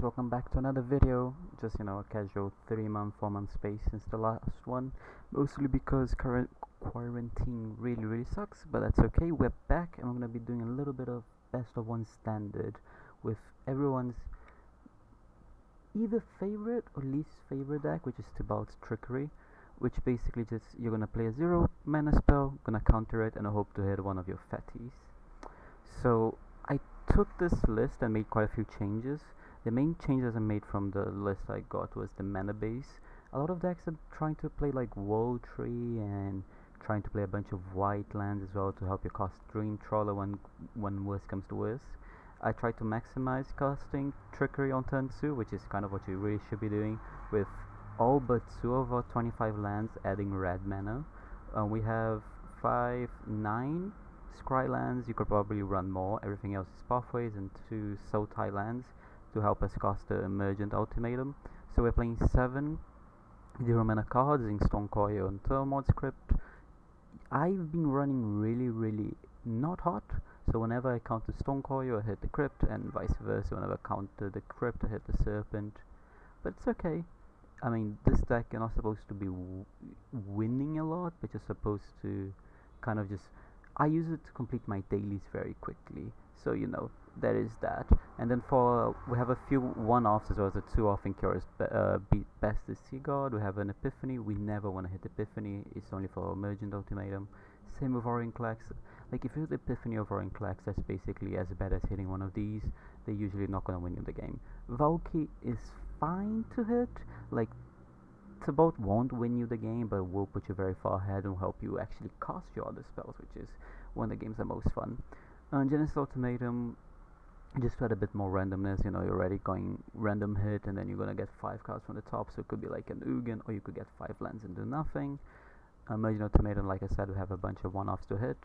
welcome back to another video. Just a casual 3-month, 4-month space since the last one, mostly because current quarantine really sucks, but that's okay. We're back and we're gonna be doing a little bit of best of one standard with everyone's either favorite or least favorite deck, which is Tibalt's Trickery, which basically just you're gonna play a 0 mana spell, gonna counter it and hope to hit one of your fatties. So I took this list and made quite a few changes. The main changes I made from the list I got was the mana base. A lot of decks are trying to play like Wall Tree and trying to play a bunch of white lands as well to help you cast Dream Trawler when worst comes to worst. I tried to maximize casting Trickery on turn 2, which is kind of what you really should be doing, with all but 2 of our 25 lands adding red mana. We have 9 Scry lands. You could probably run more. Everything else is pathways and 2 Sotai lands to help us cast the Emergent Ultimatum. So we're playing 7 0 mana cards in Stonecoil and Turmoil Script. I've been running really not hot, so whenever I counter Stonecoil I hit the Crypt, and vice versa. Whenever I counter the Crypt I hit the Serpent. But it's okay. I mean, this deck you're not supposed to be winning a lot, but you're supposed to kind of just... I use it to complete my dailies very quickly, so there is that. And then we have a few one-offs as well as a 2-off in Curious Best is Sea God. We have an Epiphany. We never want to hit Epiphany, it's only for Emergent Ultimatum. Same with Orinclax. Like, if you hit Epiphany of Orinclax, that's basically as bad as hitting one of these. They're usually not going to win you the game. Valky is fine to hit. Like, Tibalt won't win you the game, but will put you very far ahead and help you actually cast your other spells, which is when the games are most fun. Genesis Ultimatum, just to add a bit more randomness. You're already going random hit, and then you're gonna get 5 cards from the top, so it could be like an Ugin, or you could get 5 lands and do nothing. Emergent Ultimatum, like I said, we have a bunch of one-offs to hit.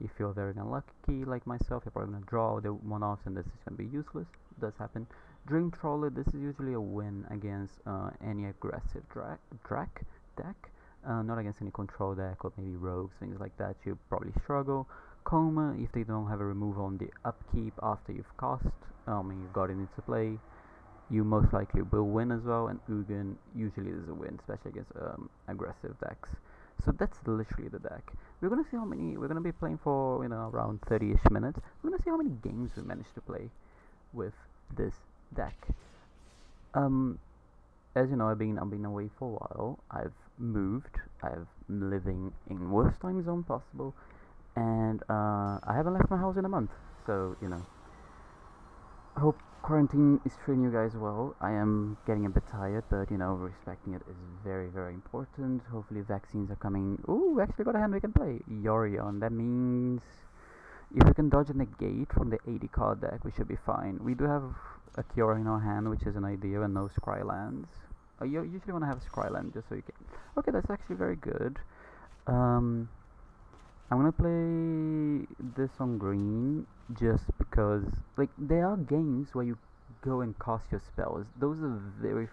If you're very unlucky like myself, you're probably gonna draw the one-offs and this is gonna be useless. It does happen. Dream Trawler, this is usually a win against any aggressive Drac deck, not against any control deck or maybe rogues, things like that. You probably struggle. Coma, if they don't have a removal on the upkeep after you've cast, you've got it into play, you most likely will win as well. And Ugin usually is a win, especially against aggressive decks. So that's literally the deck. We're gonna see how many we're gonna be playing for. Around 30ish minutes. We're gonna see how many games we managed to play with this deck. As you know, I've been away for a while. I've moved. I'm living in worst time zone possible, and I haven't left my house in a month. So I hope quarantine is treating you guys well. I am getting a bit tired, but respecting it is very important. Hopefully vaccines are coming. Ooh, we actually got a hand we can play. Yorion. That means if we can dodge a negate from the 80 card deck, we should be fine. We do have a Kiora in our hand, which is an idea, and no Scry lands. You usually want to have a Scry land just so you can... Okay, that's actually very good. I'm gonna play this on green just because, like, there are games where you go and cast your spells. Those are very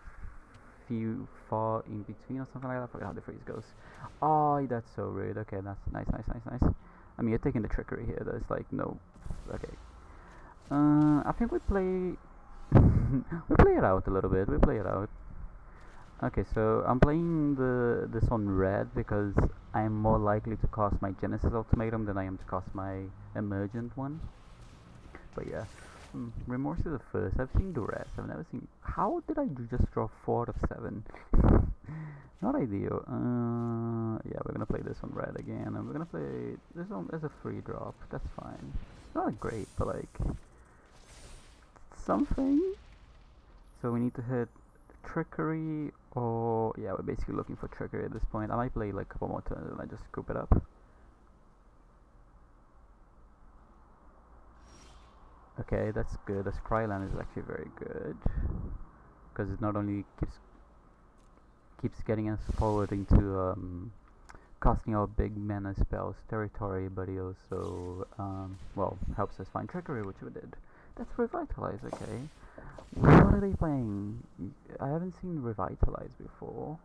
far in between or something like that. I forgot how the phrase goes. Oh, that's so rude. Okay, that's nice. I mean, you're taking the Trickery here. There's like no... Okay. I think we play... we play it out a little bit. We play it out. Okay, so I'm playing this on red because I'm more likely to cast my Genesis Ultimatum than I am to cast my Emergent one. But yeah, Remorse is the first. I've seen Duress. I've never seen... How did I just draw 4 out of 7? Not ideal. Yeah, we're gonna play this on red again, and we're gonna play this one as a free drop. That's fine. It's not great, but like something. So we need to hit Trickery, or yeah, we're basically looking for Trickery at this point. I might play like a couple more turns and I just scoop it up. Okay, that's good. The Scryland is actually very good because it not only keeps getting us forward into casting our big mana spells territory, but it also well, helps us find Trickery, which we did. That's Revitalize. Okay, what are they playing? I haven't seen Revitalize before.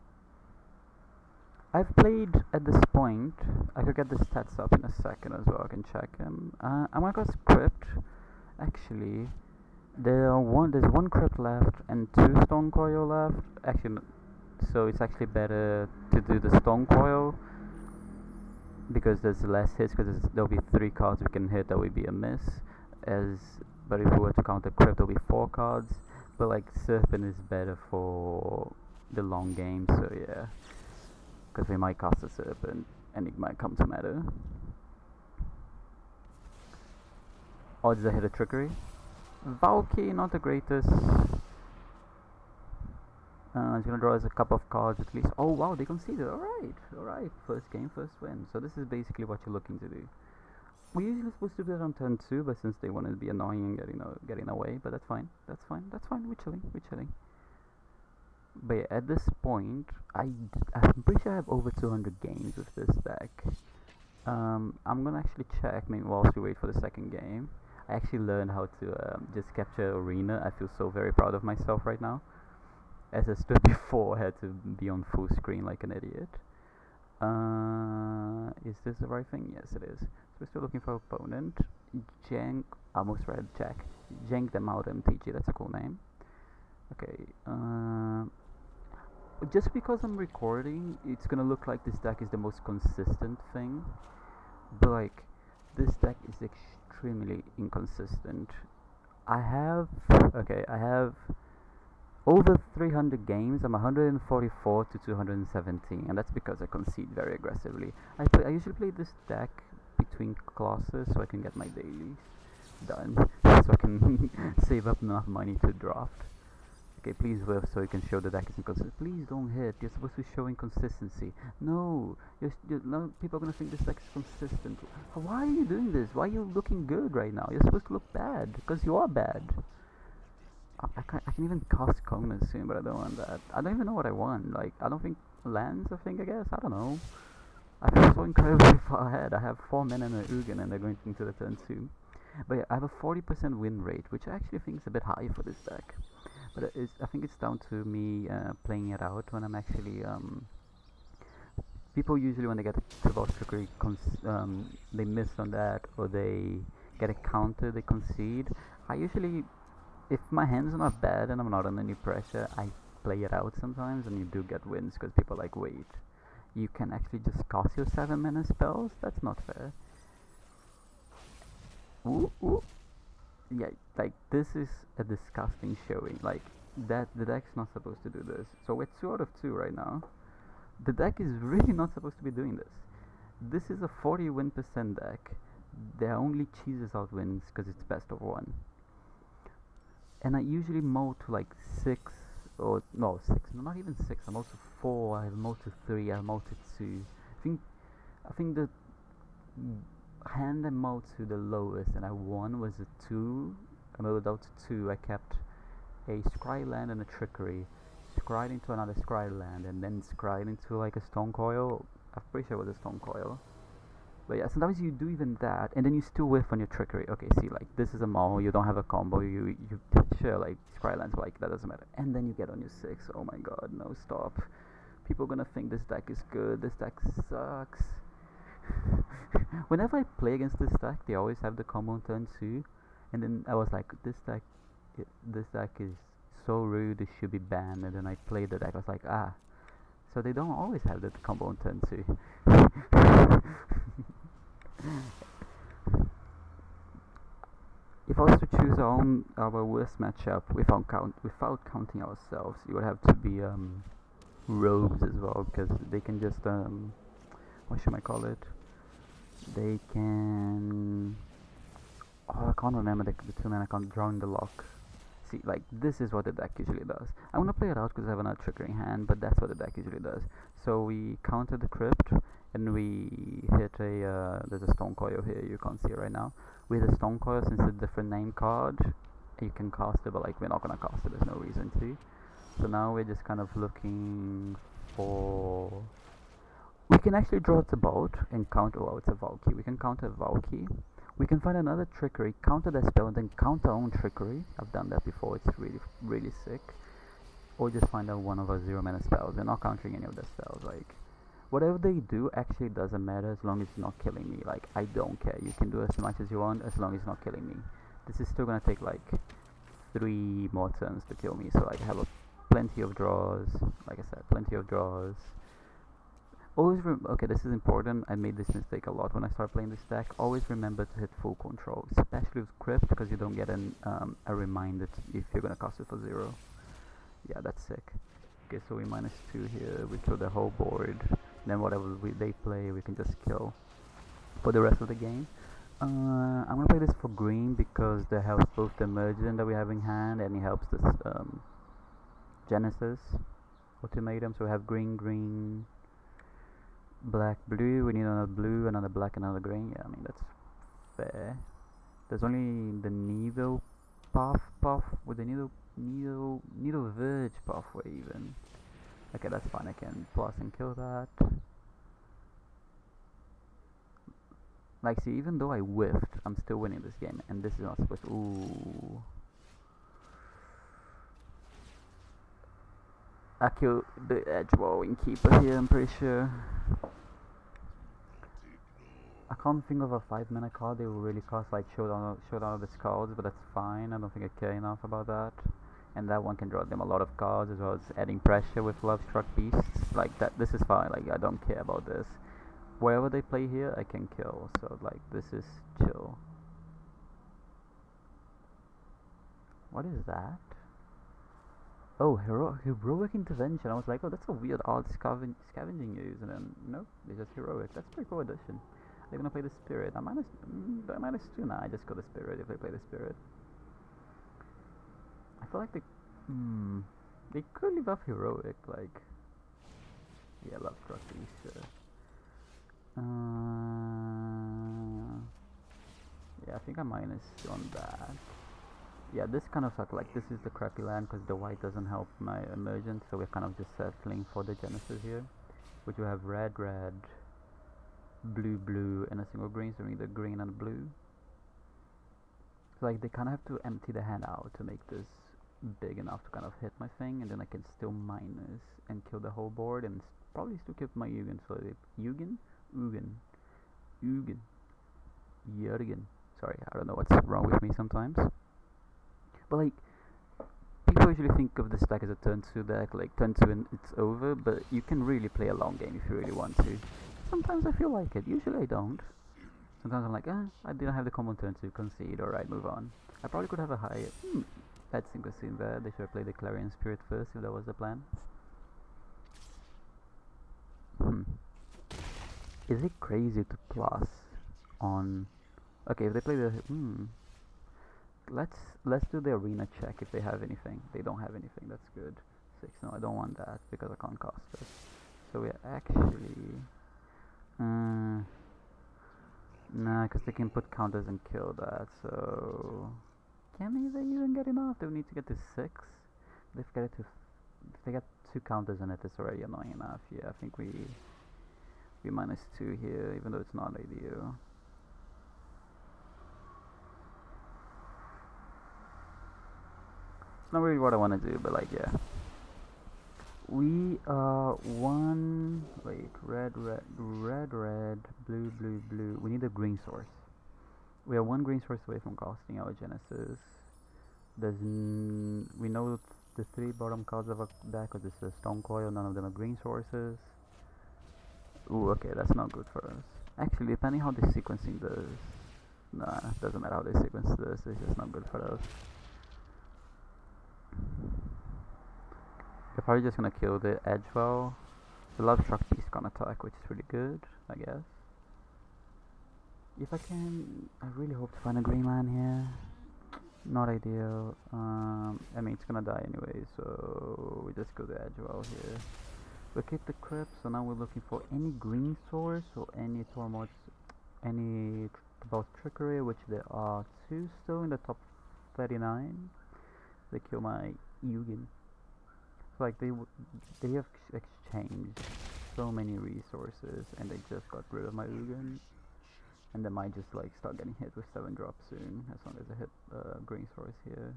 I've played at this point. I could get the stats up in a second as well. I can check him. I'm gonna go Script. Actually, There's one crypt left and two stone coil left. Actually, so it's actually better to do the stone coil because there's less hits. Because there'll be 3 cards we can hit that would be a miss. But if we were to count the crypt, there'll be 4 cards. But like serpent is better for the long game. So yeah, because we might cast a serpent and it might come to matter. Odds ahead of trickery. Valky, not the greatest. He's gonna draw us a couple of cards at least. Oh wow, they conceded. Alright. First game, first win. So this is basically what you're looking to do. We're usually supposed to do it on turn 2, but since they wanted to be annoying and getting away, but that's fine. We're chilling. But yeah, at this point, I'm pretty sure I have over 200 games with this deck. I'm gonna actually check maybe whilst we wait for the second game. I actually learned how to just capture arena. I feel so very proud of myself right now. As I stood before, I had to be on full screen like an idiot. Is this the right thing? Yes, it is. So we're still looking for opponent. Jank, almost read Jack. Jank them out MTG, that's a cool name. Okay, just because I'm recording, it's gonna look like this deck is the most consistent thing. But like, this deck is extremely inconsistent. I have over 300 games. I'm 144 to 217, and that's because I concede very aggressively. I usually play this deck between classes so I can get my dailies done, so I can save up enough money to draft. Okay, please whiff so you can show the deck is inconsistent. Please don't hit. You're supposed to show inconsistency. No, no. People are gonna think this deck is consistent. Why are you doing this? Why are you looking good right now? You're supposed to look bad because you are bad. I can even cast Kona soon, but I don't want that. I don't even know what I want. Like, I don't think lands. I guess. I don't know. I feel so incredibly far ahead. I have 4 men and an Ugin, and they're going into the turn 2. But yeah, I have a 40% win rate, which I actually think is a bit high for this deck. But I think it's down to me playing it out when I'm actually people usually when they get Tibalt Trickery they miss on that, or they get a counter, they concede. I usually, if my hands are not bad and I'm not under any pressure, I play it out sometimes, and you do get wins because people are like, wait, you can actually just cast your 7-mana spells? That's not fair. Ooh. Yeah, like, this is a disgusting showing. Like, the deck's not supposed to do this. So we're 2 out of 2 right now. The deck is really not supposed to be doing this. This is a 40 win % deck. There only cheeses out wins because it's best of 1. And I usually mold to like 6, or no, 6, no, not even 6. I mold to 4, I mold to 3, I mold to 2. I think the hand I mold to the lowest and I won was a 2. I molded out to 2. I kept a scry land and a trickery, scryed into another scry land, and then scryed into like a stone coil. I'm pretty sure it was a stone coil. But yeah, sometimes you do even that, and then you still whiff on your trickery. Okay, see, like, this is a mall, you don't have a combo, you sure, like, scry lands, like, that doesn't matter. And then you get on your 6. Oh my god, no, stop. People are gonna think this deck is good. This deck sucks. Whenever I play against this deck, they always have the combo on turn 2, and then I was like, this deck is so rude, it should be banned. And then I played the deck, I was like, so they don't always have the combo on turn 2. If I was to choose our worst matchup without counting ourselves, it would have to be rogues as well, because they can just what should I call it? They can, I can't remember the 2-mana. I can't draw in the lock. See, like, this is what the deck usually does. I'm gonna play it out because I have another trickery in hand, but that's what the deck usually does. So we counter the crypt, and we hit a there's a stone coil here, you can't see it right now. We hit a stone coil since it's a different name card. You can cast it, but like, we're not gonna cast it, there's no reason to. So now we're just kind of looking for, we can actually draw a Tibalt and counter, oh, it's a Valky. We can counter a Valky. We can find another trickery, counter that spell, and then counter our own trickery. I've done that before, it's really sick. Or just find out one of our 0-mana spells. We're not countering any of their spells. Like, whatever they do actually doesn't matter as long as it's not killing me. Like, I don't care. You can do as much as you want as long as it's not killing me. This is still gonna take like 3 more turns to kill me, so like I have plenty of draws. Like I said, plenty of draws. Always okay, this is important. I made this mistake a lot when I started playing this deck. Always remember to hit full control, especially with crypt, because you don't get a reminder if you're gonna cast it for 0. Yeah, that's sick. Okay, so we -2 here. We kill the whole board. Then whatever they play, we can just kill for the rest of the game. I'm gonna play this for green because that helps both the Emergent that we have in hand, and it helps this Genesis ultimatum. So we have green, green, black, blue. We need another blue, another black, another green. Yeah, I mean that's fair. There's only the needle path with the needle verge pathway even. Okay, that's fine. I can plus and kill that. Like, see, even though I whiffed, I'm still winning this game, and this is not supposed to. Ooh. I killed the edge wallowing keeper here, I'm pretty sure. I can't think of a 5-mana card that will really cost like showdown of the skulls, but that's fine. I don't think I care enough about that. And that one can draw them a lot of cards, as well as adding pressure with Love Struck Beasts. Like that, this is fine. Like I don't care about this. Wherever they play here, I can kill. So like this is chill. What is that? Oh, heroic intervention. I was like, oh, that's a weird odd scavenging use, and then nope, it's just heroic. That's a pretty cool addition. They're gonna play the spirit. I'm -2 now. I just go the spirit if they play the spirit. I feel like they could leave off heroic, like yeah, Love Struck Beast, sure. Yeah, I think I'm -2 on that. Yeah, this kind of sucks. Like this is the crappy land because the white doesn't help my Emergent, so we're kind of just settling for the Genesis here, which we have red, red, blue, blue, and a single green. So we need a green and a blue. So like they kind of have to empty the hand out to make this big enough to kind of hit my thing, and then I can still minus and kill the whole board and probably still keep my Ugin. So Ugin. Sorry, I don't know what's wrong with me sometimes. But like, people usually think of this deck as a turn 2 deck, like turn 2 and it's over, but you can really play a long game if you really want to. Sometimes I feel like it, usually I don't. Sometimes I'm like, I didn't have the common turn to concede, alright, move on. I probably could have a higher, bad synchronicity there. They should have played the Clarion Spirit first if that was the plan. Is it crazy to plus on... Okay, if they play the... Let's do the arena check if they have anything. They don't have anything, that's good. 6, no, I don't want that because I can't cast it. So we're actually... nah, because they can put counters and kill that, so... Can they even get enough? They need to get to 6? If they get 2 counters in it, it's already annoying enough. Yeah, I think we -2 here, even though it's not ideal. It's not really what I want to do, but like, yeah. We are red, blue, blue, blue. We need a green source. We are 1 green source away from casting our Genesis. We know the 3 bottom cards of our deck, because this is a Stone Coil, none of them are green sources. Ooh, okay, that's not good for us. Actually, depending how they're sequencing this... Nah, doesn't matter how they sequence this, it's just not good for us. They're probably just gonna kill the Edgewell. The Love Struck Beast can attack, which is really good, I guess. If I can... I really hope to find a green land here. Not ideal. I mean, it's gonna die anyway, so we just go to Edgewell here. We keep the crypt, so now we're looking for any green source or any Tormod's, any Tibalt Trickery, which there are 2 still in the top 39. They kill my Ugin. So like they have exchanged so many resources, and they just got rid of my Ugin. And they might just like start getting hit with 7 drops soon, as long as I hit green source here.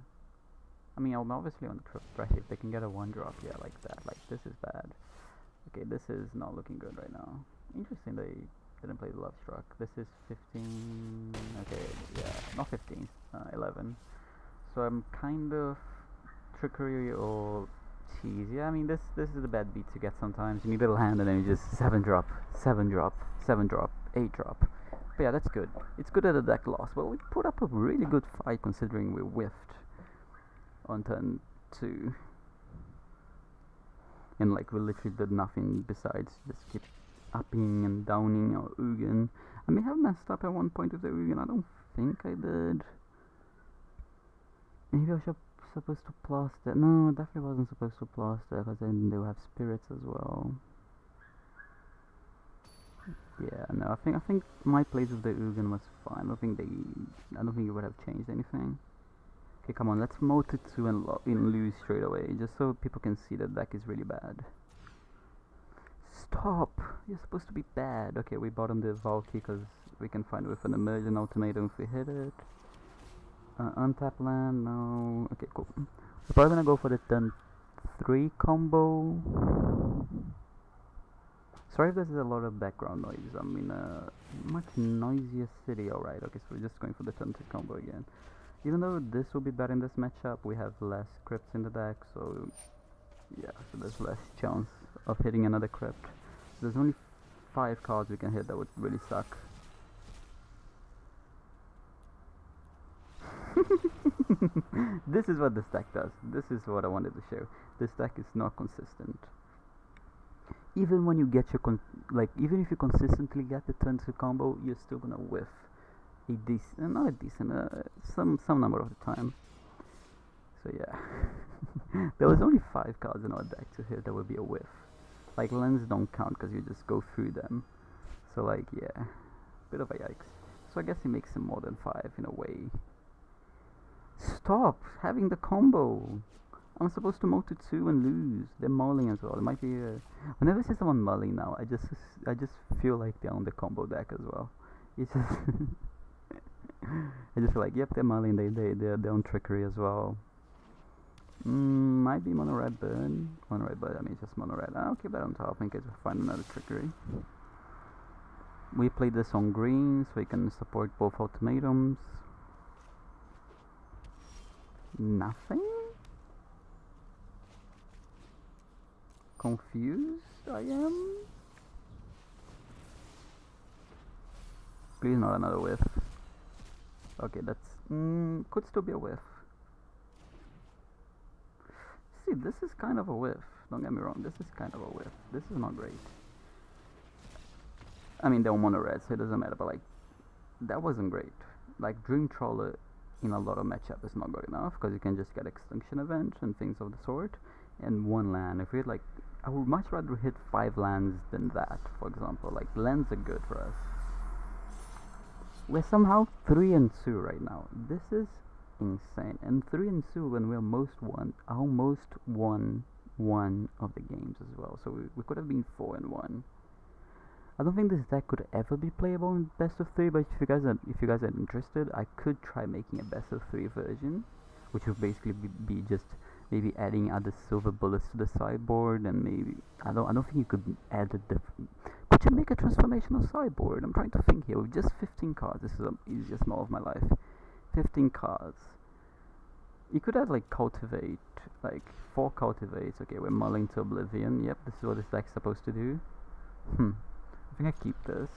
I mean, I'm obviously on the pressure. If they can get a 1-drop, yeah, like that. Like, this is bad. Okay, this is not looking good right now. Interesting they didn't play the Love Struck. This is 15... Okay, yeah, not 15, 11. So I'm kind of trickery or cheese. Yeah, I mean this is a bad beat to get sometimes. You need a little hand and then you just 7 drop, 7 drop, 7 drop, 8 drop. But yeah, that's good. It's good that the deck lost, but we put up a really good fight considering we whiffed on turn 2. And like we literally did nothing besides just keep upping and downing our Ugin. I may have messed up at one point with the Ugin, I don't think I did. Maybe I should supposed to plaster. No, I definitely wasn't supposed to plaster because then they will have spirits as well. Yeah, no, I think my plays with the Ugin was fine. I don't think it would have changed anything. Okay, come on, let's moat it 2 and lose straight away, just so people can see that deck is really bad. Stop! You're supposed to be bad. Okay, we bottomed the Valky because we can find it with an emergent ultimatum if we hit it. Untap land, no. Okay, cool. We're probably gonna go for the turn 3 combo. Sorry if there's a lot of background noise. I'm in a much noisier city. Alright, okay, so we're just going for the turn 3 combo again. Even though this will be better in this matchup, we have less crypts in the deck, so yeah, so there's less chance of hitting another crypt. There's only 5 cards we can hit that would really suck. This is what this deck does. This is what I wanted to show. This deck is not consistent. Even when you get your even if you consistently get the turn 2 combo, you're still gonna whiff a decent, not a decent, some number of the time. So yeah, there was only 5 cards in our deck to hit that would be a whiff. Like lands don't count because you just go through them. So like yeah, bit of a yikes. So I guess it makes them more than 5 in a way. Stop having the combo. I'm supposed to moat to 2 and lose. They're mulling as well. It might be whenever I see someone mulling now, I just feel like they're on the combo deck as well. It's just I just feel like, yep, they're mulling. They're on trickery as well. Might be mono red burn. Mono red burn. I mean, it's just mono red. I'll keep that on top in case we find another trickery. We played this on green, so we can support both ultimatums. Nothing? Confused I am? Please not another whiff. Okay, that's could still be a whiff. See, this is kind of a whiff. Don't get me wrong, this is kind of a whiff. This is not great. I mean, they're mono red, so it doesn't matter, but like, that wasn't great. Like, Dream Trawler in a lot of matchup is not good enough because you can just get extinction events and things of the sort, and 1 land. If we had like, I would much rather hit 5 lands than that. For example, like lands are good for us. We're somehow 3 and 2 right now. This is insane. And 3 and 2 when we almost won one of the games as well. So we could have been 4 and 1. I don't think this deck could ever be playable in best of 3, but if you guys are interested, I could try making a best of 3 version, which would basically be just maybe adding other silver bullets to the sideboard, and maybe I don't think you could add a different. Could you make a transformational sideboard? I'm trying to think here with just 15 cards. This is the easiest model of my life. 15 cards. You could add like cultivate, like 4 cultivates. Okay, we're mulling to oblivion. Yep, this is what this deck's supposed to do. I think I keep this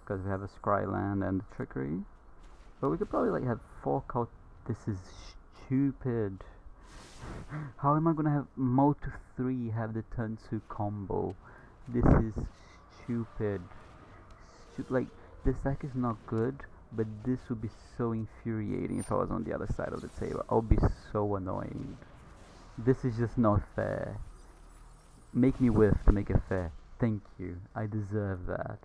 because we have a scry land and the trickery, but we could probably like have 4 cult. This is stupid. How am I gonna have Mo to 3 have the turn 2 combo? This is stupid. Like, this deck is not good, but this would be so infuriating if I was on the other side of the table. I would be so annoyed. This is just not fair. Make me whiff to make it fair. Thank you. I deserve that.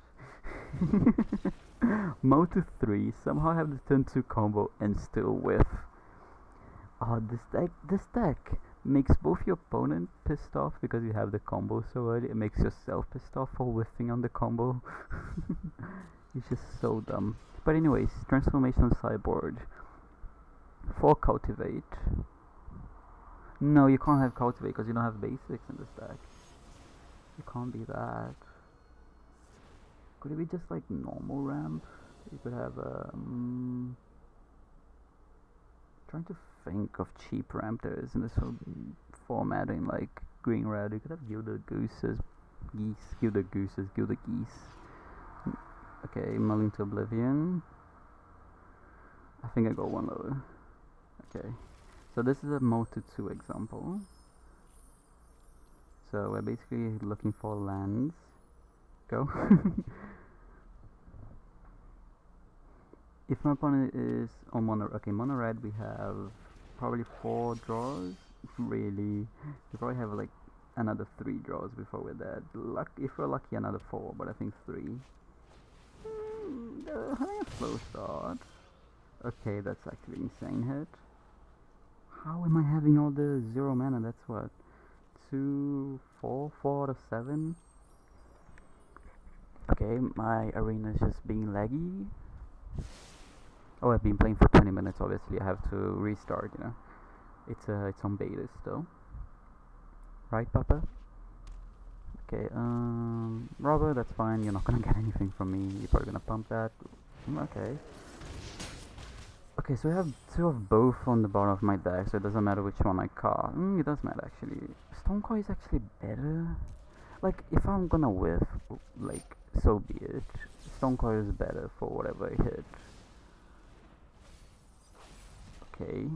Mo to 3, somehow have the turn 2 combo and still whiff. Oh, this deck makes both your opponent pissed off because you have the combo so early. It makes yourself pissed off for whiffing on the combo. It's just so dumb. But anyways, transformational sideboard. 4 cultivate. No, you can't have cultivate because you don't have basics in this deck. You can't be that. Could it be just like normal ramp? You could have Trying to think of cheap ramp there is in this whole formatting, like green red. You could have Gilded Gooses, Geese, Gilded Gooses, Gilded Geese. Okay, mulling to Oblivion. I think I got one lower. Okay, so this is a Motu 2 example. So we're basically looking for lands. Go. If my opponent is on mono, okay, mono red, we have probably 4 draws. Really, we probably have like another 3 draws before we're dead. If we're lucky, another 4, but I think 3. They're having a slow start. Okay, that's actually insane hit. How am I having all the 0 mana? That's what? 2, 4 out of 7? Okay, my arena is just being laggy. Oh, I've been playing for 20 minutes, obviously I have to restart, you know. It's on beta still. Right, Papa? Okay, Robert, that's fine, you're not gonna get anything from me, you're probably gonna pump that. Okay. Okay, so I have 2 of both on the bottom of my deck, so it doesn't matter which one I cast. It does matter actually. Stonecoil is actually better. Like, if I'm gonna whiff, like, so be it. Stonecoil is better for whatever I hit. Okay.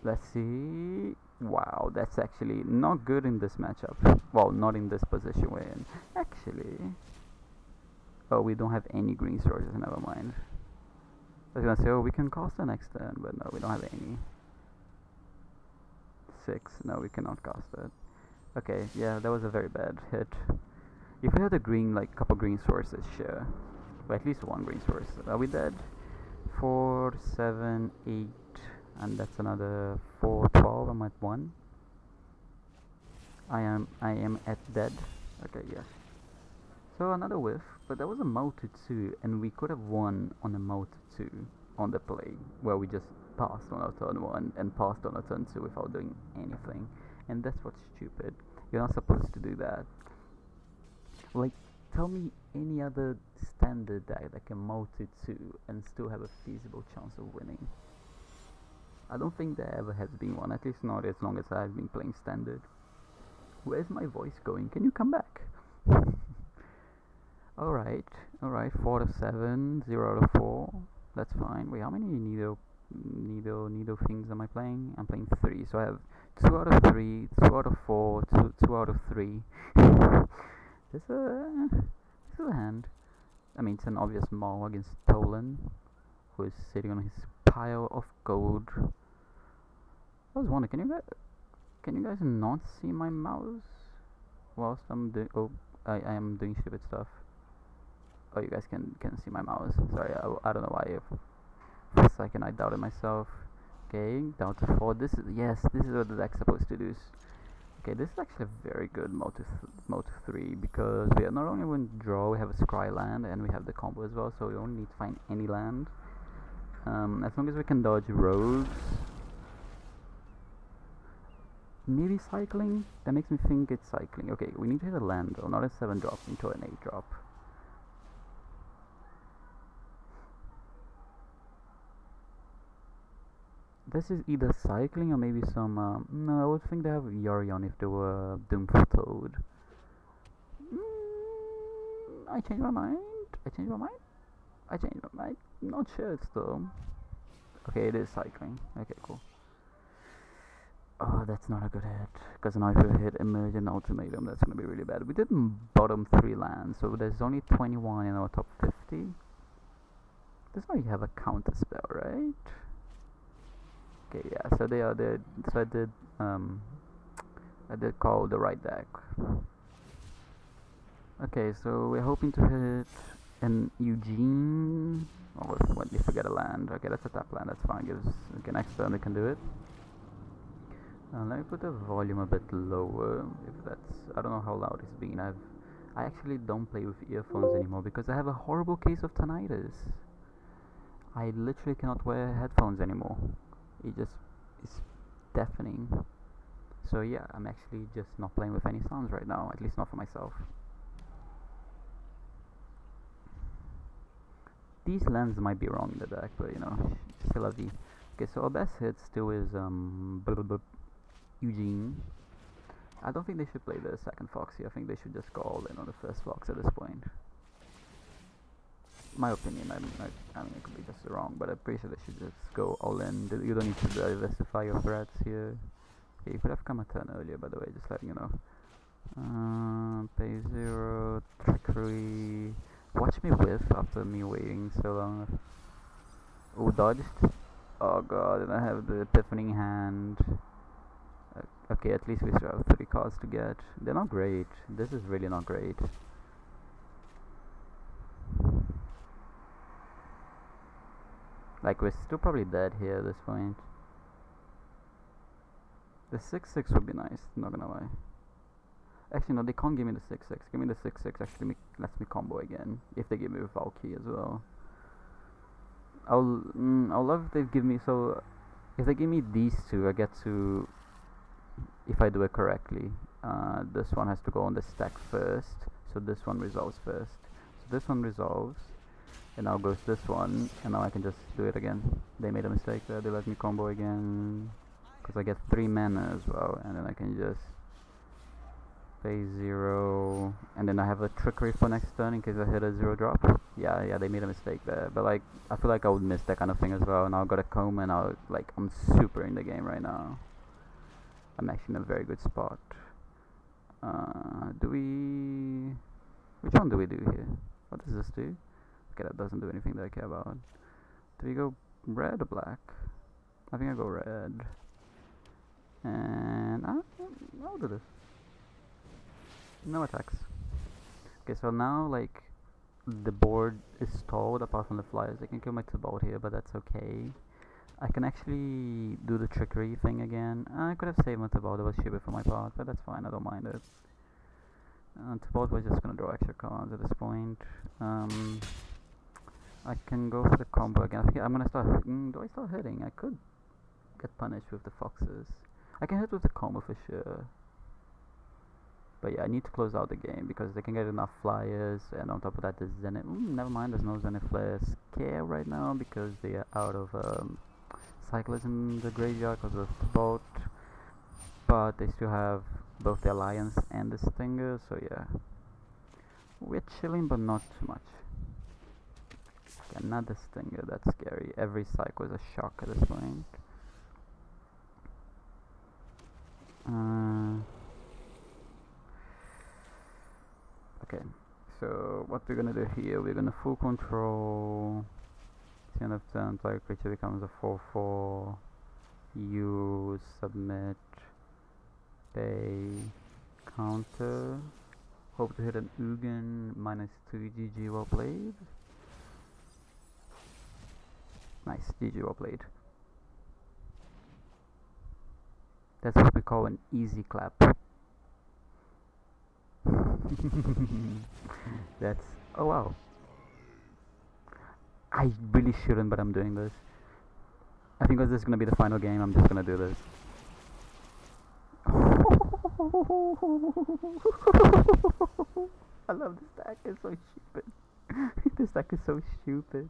Let's see. Wow, that's actually not good in this matchup. Well, not in this position we're in. Actually. Oh, we don't have any green sources, never mind. I was gonna say, oh, we can cast the next turn, but no, we don't have any. 6, no, we cannot cast it. Okay, yeah, that was a very bad hit. If we had a green, like, couple green sources, sure. But at least 1 green source. Are we dead? 4, 7, 8, and that's another 4, 12. I'm at 1. I am at dead. Okay, yes. So another whiff, but that was a Motu 2, and we could have won on a Motu 2 on the play, where we just passed on our turn 1 and passed on our turn 2 without doing anything. And that's what's stupid. You're not supposed to do that. Like, tell me any other standard deck that can Motu 2 and still have a feasible chance of winning. I don't think there ever has been one, at least not as long as I've been playing standard. Where's my voice going? Can you come back? Alright, 4 out of 7, 0 out of 4. That's fine. Wait, how many Nido things am I playing? I'm playing 3, so I have 2 out of 3, 2 out of 4, 2 out of 3. This is a hand. I mean, it's an obvious maul against Tolan, who is sitting on his pile of gold. I was wondering, can you guys not see my mouse whilst I'm doing? Oh, I am doing stupid stuff. Oh, you guys can see my mouse. Sorry, I don't know why. For a second I doubted myself. Okay, down to 4. This is what the deck's supposed to do. Okay, this is actually a very good Motu 3, because we are not only going to draw, we have a scry land and we have the combo as well, so we only need to find any land. As long as we can dodge rogues. Maybe cycling? That makes me think it's cycling. Okay, we need to hit a land though, not a 7 drop into an 8 drop. This is either cycling or maybe some, no, I would think they have Yorion if they were Doomful Toad. I changed my mind. Not sure still. Okay, it is cycling. Okay, cool. Oh, that's not a good hit, because now if we hit Emergent Ultimatum, that's gonna be really bad. We did bottom 3 lands, so there's only 21 in our top 50. That's why you have a counter spell, right? Okay, yeah, so so I did call the right deck. Okay, so we're hoping to hit an Eugene. Oh, what if we get a land? Okay, that's a tap land, that's fine. Okay, next turn we can do it. Let me put the volume a bit lower, if that's, I don't know how loud it's been. I actually don't play with earphones anymore because I have a horrible case of tinnitus. I literally cannot wear headphones anymore. It's deafening. So yeah, I'm actually just not playing with any sounds right now, at least not for myself. These lands might be wrong in the deck, but you know, c'est la vie. Okay, so our best hit still is Eugene. I don't think they should play the second Foxy. I think they should just go all in on the first Fox at this point. My opinion, I mean, it could be just wrong, but I'm pretty sure they should just go all in. You don't need to diversify your threats here. Okay, you could have come a turn earlier, by the way, just letting you know. Pay 0, Trickery. Watch me whiff after me waiting so long. Oh, dodged. Oh god, and I have the Epiphany hand. Okay, at least we still have 3 cards to get. They're not great. This is really not great. Like, we're still probably dead here at this point. The 6/6 would be nice, not gonna lie. Actually, no, they can't give me the 6/6. Give me the 6/6, actually lets me combo again. If they give me Valky as well. I'll love if they give me, so if they give me these two, I get to, if I do it correctly, this one has to go on the stack first, so this one resolves first. So this one resolves, and now goes this one, and now I can just do it again. They made a mistake there, they let me combo again, because I get 3 mana as well, and then I can just pay 0, and then I have a Trickery for next turn in case I hit a 0 drop. Yeah, they made a mistake there, but like, I feel like I would miss that kind of thing as well. Now I've got a comb, and I'm super in the game right now. I'm actually in a very good spot. Which one do we do here? What does this do? Okay, that doesn't do anything that I care about. Do we go red or black? I think I go red. And I'll do this. No attacks. Okay, so now like the board is stalled apart from the flyers. I can kill my Tibalt here, but that's okay. I can actually do the Trickery thing again. I could have saved my Tibalt, it was stupid for my part, but that's fine, I don't mind it. Tibalt was just gonna draw extra cards at this point. I can go for the combo again. I think I'm gonna start hitting. Do I start hitting? I could get punished with the foxes. I can hit with the combo for sure. But yeah, I need to close out the game because they can get enough flyers, and on top of that, the Zenith. Never mind, there's no Zenith Flare scare right now because they are out of cyclists in the graveyard because of the boat. But they still have both the Alliance and the Stinger, so yeah. We're chilling, but not too much. Okay, another Stinger, that's scary. Every cycle is a shock at this point. Okay, so what we're gonna do here, we're gonna full control. At the end of turn, target creature becomes a 4/4. You submit, pay, counter. Hope to hit an Ugin -2. GG, well played. Nice, GG, well played. That's what we call an easy clap. That's, oh wow. I really shouldn't, but I'm doing this. I think because this is gonna be the final game, I'm just gonna do this. I love this deck, it's so stupid. This deck is so stupid.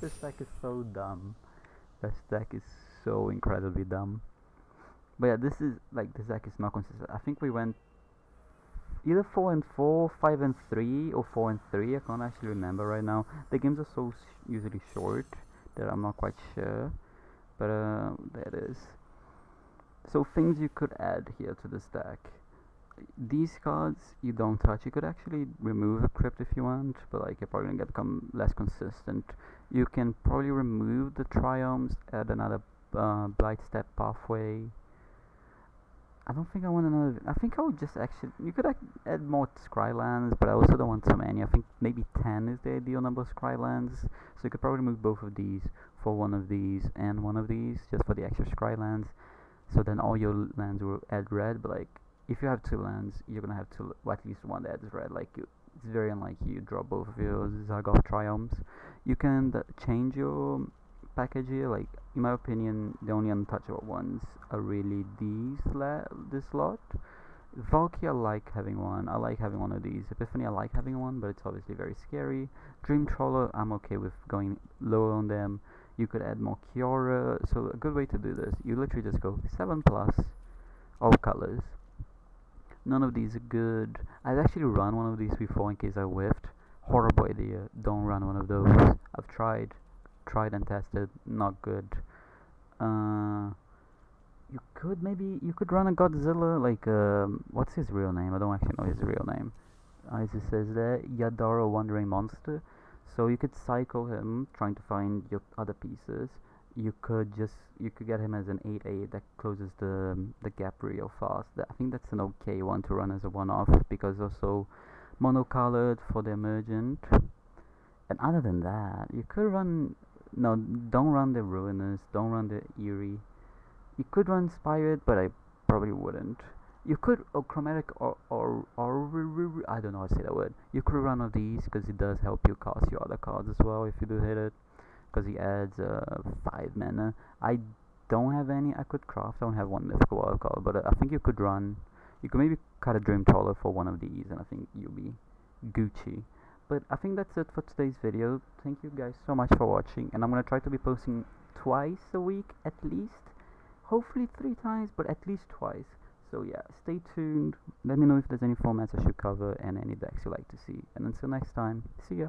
This deck is so dumb. This deck is so incredibly dumb. But yeah, this is like, this deck is not consistent. I think we went either 4-4, 5-3, or 4-3. I can't actually remember right now. The games are so usually short that I'm not quite sure. But there it is. So things you could add here to this deck. These cards you don't touch. You could actually remove a crypt if you want, but like you're probably gonna become less consistent. You can probably remove the Triomes, add another Blight Step pathway. I don't think I want another. I think I would just actually. You could add more Scrylands, but I also don't want so many. I think maybe 10 is the ideal number of Scrylands. So you could probably remove both of these for one of these and one of these, just for the extra Scrylands. So then all your lands will add red. But like, if you have 2 lands, you're gonna have to, well, at least one that adds red. Like it's very unlikely you draw both of your Zargoth Triomes. You can change your package here. Like in my opinion, the only untouchable ones are really this lot. Valky, I like having one. I like having one of these. Epiphany, I like having one, but it's obviously very scary. Dream Trawler, I'm okay with going lower on them. You could add more Kiora. So a good way to do this, you literally just go 7 plus, all colors. None of these are good. I've actually run one of these before in case I whiffed. Horrible idea. Don't run one of those. I've tried and tested. Not good. You could run a Godzilla, like what's his real name? I don't actually know his real name. As it says there, Yadaro Wandering Monster. So you could cycle him, trying to find your other pieces. You could get him as an 8/8 that closes the gap real fast. I think that's an okay one to run as a one-off, because also monocolored for the emergent. And other than that, you could run, no, don't run the Ruinous, don't run the Eerie. You could run Spirit, but I probably wouldn't. You could, chromatic or I don't know how to say that word. You could run one of these because it does help you cast your other cards as well if you do hit it, because he adds 5 mana. I don't have any I could craft. I don't have one mythical wild card, but I think you could maybe cut a Dream Trawler for one of these, and I think you'll be Gucci. But I think that's it for today's video. Thank you guys so much for watching, and I'm gonna try to be posting twice a week at least. Hopefully 3 times, but at least twice. So yeah, stay tuned. Let me know if there's any formats I should cover and any decks you like to see. And until next time, see ya.